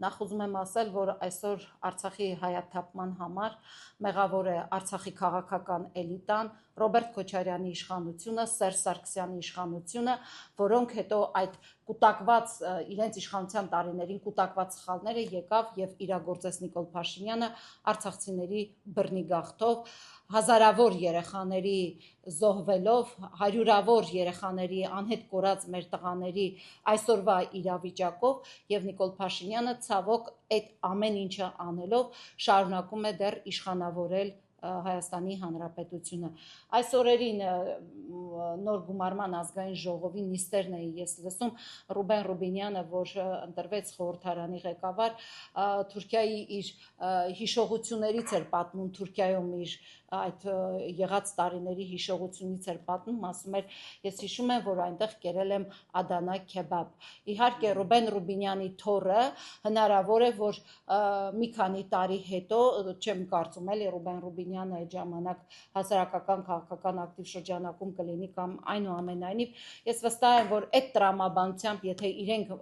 նախ ուզում եմ ասել, որ այսօր Արցախի հայաթափման համար մեղավոր է Արցախի քաղաքական էլիտան, Ռոբերտ Քոչարյանի իշխանությունը, Սերժ Սարգսյանի իշխանությունը, որոնք հետո այդ կուտակված իրենց իշխանության տարիներին կուտակված սխալները եկավ եւ իրագործեց Նիկոլ Փաշինյանը արցախցիների բռնի գաղթով, հազարավոր երեխաների զոհվելով, հարյուրավոր երեխաների անհետ կորած մեր տղաների այսօրվա իրավիճակով եւ Նիկոլ Փաշինյանը ցավոք այդ ամեն ինչը անելով շարունակում է դեռ իշխանավորել Հայաստանի Հանրապետությունը։ Այս օրերին նոր գումարման ազգային ժողովի նիստերն էի ես լսում Ռուբեն Ռուբինյանը, որ ընտրվեց խորհրդարանի ղեկավար, Թուրքիայի իր հիշողություններից էր պատմում, Թուրքիայում իր այդ եղած տարիների հիշողությունից էր պատմում, ասում էր, ես հիշում եմ, որ այնտեղ կերել եմ Ադանա քեբաբ։ Իհարկե Ռուբեն Ռուբինյանի թոռը հնարավոր է, որ մի քանի տարի հետո, չեմ կարծում էլի Ռուբեն Ռուբինյանը այդ ժամանակ հասարակական քաղաքական ակտիվ շրջանակում կլինի կամ այնուամենայնիվ, ես վստահ եմ, որ այդ տրամաբանությամբ, եթե իրենք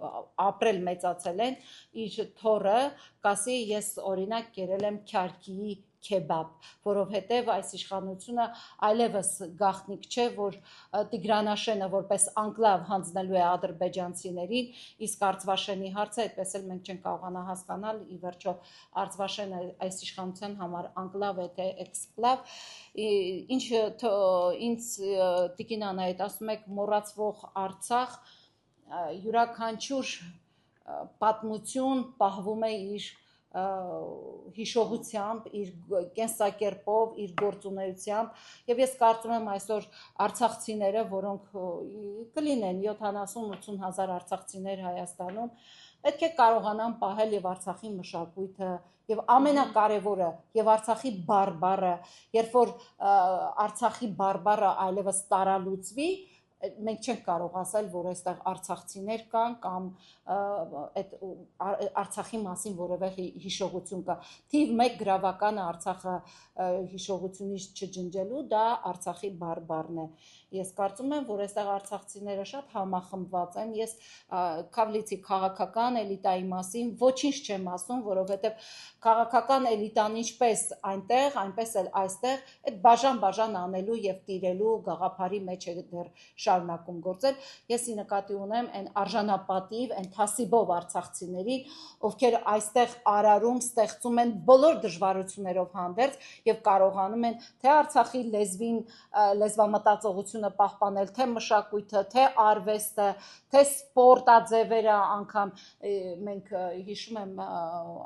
ապրել մեծացել են, իր թոռը կասի, ես օրինակ կերել եմ Քյարքիի քեբաբ, որովհետև այս իշխանությունը այլևս գաղտնիք չէ, որ Տիգրանաշենը որպես անկլավ հանձնելու է ադրբեջանցիներին, իսկ Արցվաշենի հարցը այդպես էլ մենք չենք կարողանա հասկանալ, ի վերջո Արցվաշենը այս իշխանության համար անկլավ է թե էքսկլավ, ինձ Տիկին Անահիտ ասում եք մոռացվող Արցախ, յուրաքանչյուր պատմություն պահվում է իր հիշողությամբ, իր կենսակերպով, իր գործունեությամբ եւ ես կարծում եմ այսօր արցախցիները, որոնք կլինեն 70-80 հազար արցախցիներ Հայաստանում, պետք է կարողանան պահել եւ Արցախի մշակույթը եւ ամենակարևորը եւ Արցախի բարբառը, երբ որ Արցախի բարբառը այլևս տարալուծվի, մենք չենք կարող ասել, որ այստեղ արցախցիներ կան կամ այդ Արցախի մասին որևէ հիշողություն կա։ Թիվ 1 գրավականը Արցախը հիշողությունից չջնջելու դա Արցախի բարբառն է։ Ես կարծում եմ, որ այստեղ արցախցիները շատ համախմբված են։ Ես Քավլիցի քաղաքական էլիտայի մասին ոչինչ չեմ ասում, որովհետև քաղաքական էլիտան ինչպես այնտեղ, այնպես էլ այստեղ այդ բաժան անելու եւ տիրելու գաղափարի մեջ է դեռ շարունակում գործել։ Ես ի նկատի ունեմ այն արժանապատիվ, այն թասիբով արցախցիների, ովքեր այստեղ արարում ստեղծում են բոլոր դժվարություններով հանդերձ եւ կարողանում են թե Արցախի լեզվին, լեզվամտածողությունը պահպանել, թե մշակույթը, թե արվեստը, թե սպորտաձևերը անգամ մենք հիշում եմ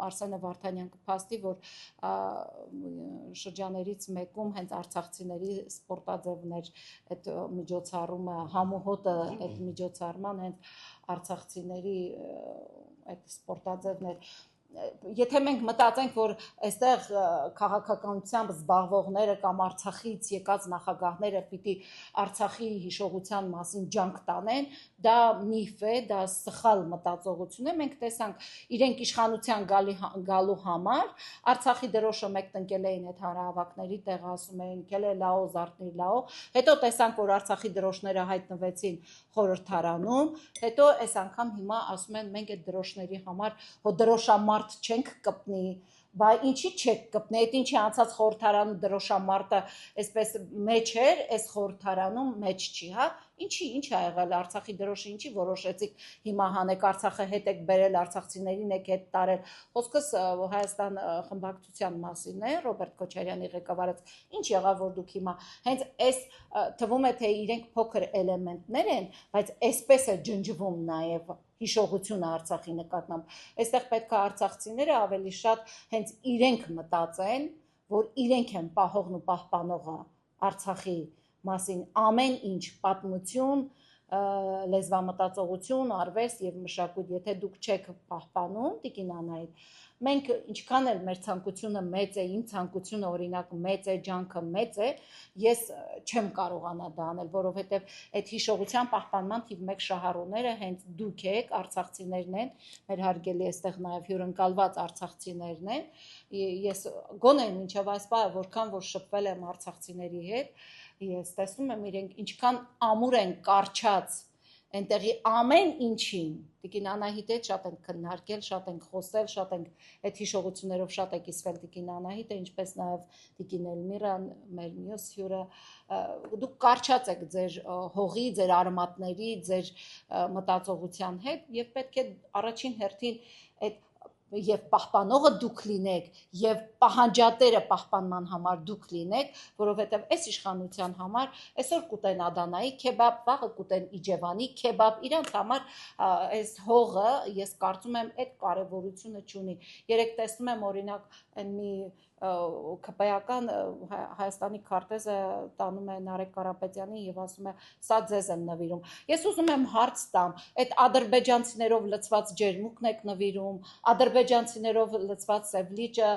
Արսենը Վարդանյան կփաստի, որ շրջաներից մեկում հենց արցախցիների սպորտաձևներ այդ միջոցառումը համոհոտը այդ միջոցառման հենց արցախցիների այդ սպորտաձևներ Եթե մենք մտածենք, որ այստեղ քաղաքականությամբ զբաղվողները կամ Արցախից եկած նախագահները պիտի Արցախի հիշողության մասին ջանք տանեն, դա միֆ է, դա սխալ մտածողություն է, մենք տեսանք իրենք իշխանության գալու համար Արցախի դրոշը մեկ տնկել էին այդ հանրահավաքների տեղ ասում էին կելե լաո զարտնի լաո, հետո տեսանք, որ Արցախի դրոշները հայտնվեցին խորհրդարանում, հետո այս անգամ հիմա ասում են մենք այդ դրոշների համար հո դրոշամարտ չենք կպնի, բա ինչի չեք կպնի, այդ ինչի անցած խորհրդարանում դրոշամարտը այսպես մեջ էր, այս խորհրդարանում մեջ չի, հա, ինչ ա եղել Արցախի դրոշը, ինչի որոշեցիք հիմա հանեք Արցախը հետ եք բերել արցախցիներին եք հետ տարել, խոսքս Հայաստան խմբակցության մասին է, Ռոբերտ Քոչարյանի ղեկավարած, ինչ եղավ որ դուք հիմա, հենց այս թվում է թե իրենք փոքր էլեմենտներ են, բայց այսպես է ջնջվում նաև հիշողությունը Արցախի նկատմամբ, այստեղ պետք է արցախցիները ավելի շատ հենց իրենք մտածեն, որ իրենք են պահողն ու պահպանողը Արցախի մասին ամեն ինչ պատմություն, լեզվամտածողություն, արվեստ եւ մշակույթ, եթե դուք չեք պահպանում, Տիկին Անահիտ, մենք ինչքան էլ մեր ցանկությունը մեծ է, իմ ցանկությունը օրինակ մեծ է, ջանքը մեծ է, ես չեմ կարողանա դա անել, որովհետեւ այդ հիշողության պահպանման թիվ 1 շահառուները հենց դուք եք, արցախցիներն են, մեր հարգելի այստեղ նաեւ հյուրընկալված արցախցիներն են, ես գոնե մինչեւ այս պահը որքան որ շփվել եմ արցախցիների հետ, ես տեսնում եմ իրենք ինչքան ամուր են կարճած Այնտեղի ամեն ինչին Տիկին Անահիտի հետ շատ ենք քննարկել, շատ ենք խոսել, շատ ենք այդ հիշողություններով շատ է կիսվել Տիկին Անահիտը, ինչպես նաև Տիկին Էլմիրան, մեր մյուս հյուրը, դուք կարճած եք ձեր հողի, ձեր արմատների, ձեր մտածողության հետ եւ պետք է առաջին հերթին այդ եւ պահպանողը դուք լինեք եւ պահանջատերը պահպանման համար դուք լինեք, որովհետեւ այս իշխանության համար այսօր կուտեն Ադանայի քեբաբ, վաղը կուտեն Իջևանի քեբաբ, իրանց համար այս հողը ես կարծում եմ այդ կարեւորությունը չունի։ Երեք տեսնում եմ օրինակ այն մի ԿՊ-ական Հայաստանի քարտեզը տանում է Նարեկ Կարապետյանին եւ ասում է սա ձեզ եմ նվիրում։ Ես ուզում եմ հարց տամ, այդ ադրբեջանցիներով լցված ջերմուկն եք նվիրում, ադրբեջանցիներով լցված սևլիճը,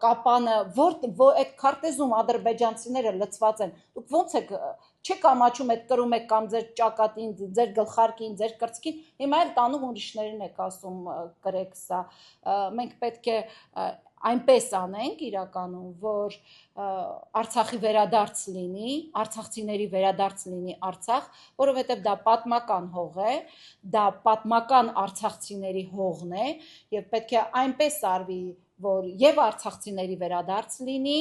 կապանը, որ այդ քարտեզում ադրբեջանցիները լցված են։ Դուք ո՞նց եք չեք ամաչում այդ կրում եք կամ ձեր ճակատին, ձեր գլխարկին, ձեր կրծքին, հիմա էլ տանում ուրիշներին եք ասում կրեք սա։ Մենք պետք է այնպես անենք իրականում, որ Արցախի վերադարձ լինի, արցախցիների վերադարձ լինի Արցախ, որովհետև դա պատմական հող է, դա պատմական արցախցիների հողն է եւ պետք է այնպես արվի, որ եւ արցախցիների վերադարձ լինի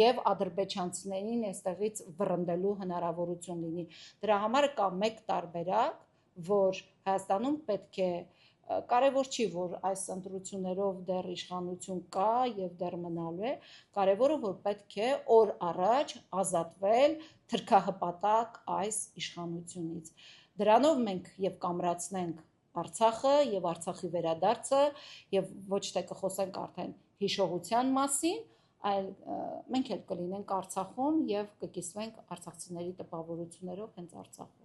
եւ ադրբեջանցիներին այստեղից վռնդելու հնարավորություն լինի։ Դրա համար կա մեկ տարբերակ, որ Հայաստանում պետք է կարևոր չի, որ այս ընտրություններով դեռ իշխանություն կա եւ դեռ մնալու է, կարևորը որ պետք է օր առաջ ազատվել թրքահպատակ այս իշխանությունից։ Դրանով մենք եւ կամրացնենք Արցախը եւ Արցախի վերադարձը եւ ոչ թե կխոսենք արդեն հիշողության մասին, այլ մենք էլ կլինենք Արցախում եւ կկիսվենք արցախցիների տպավորություններով հենց Արցախում։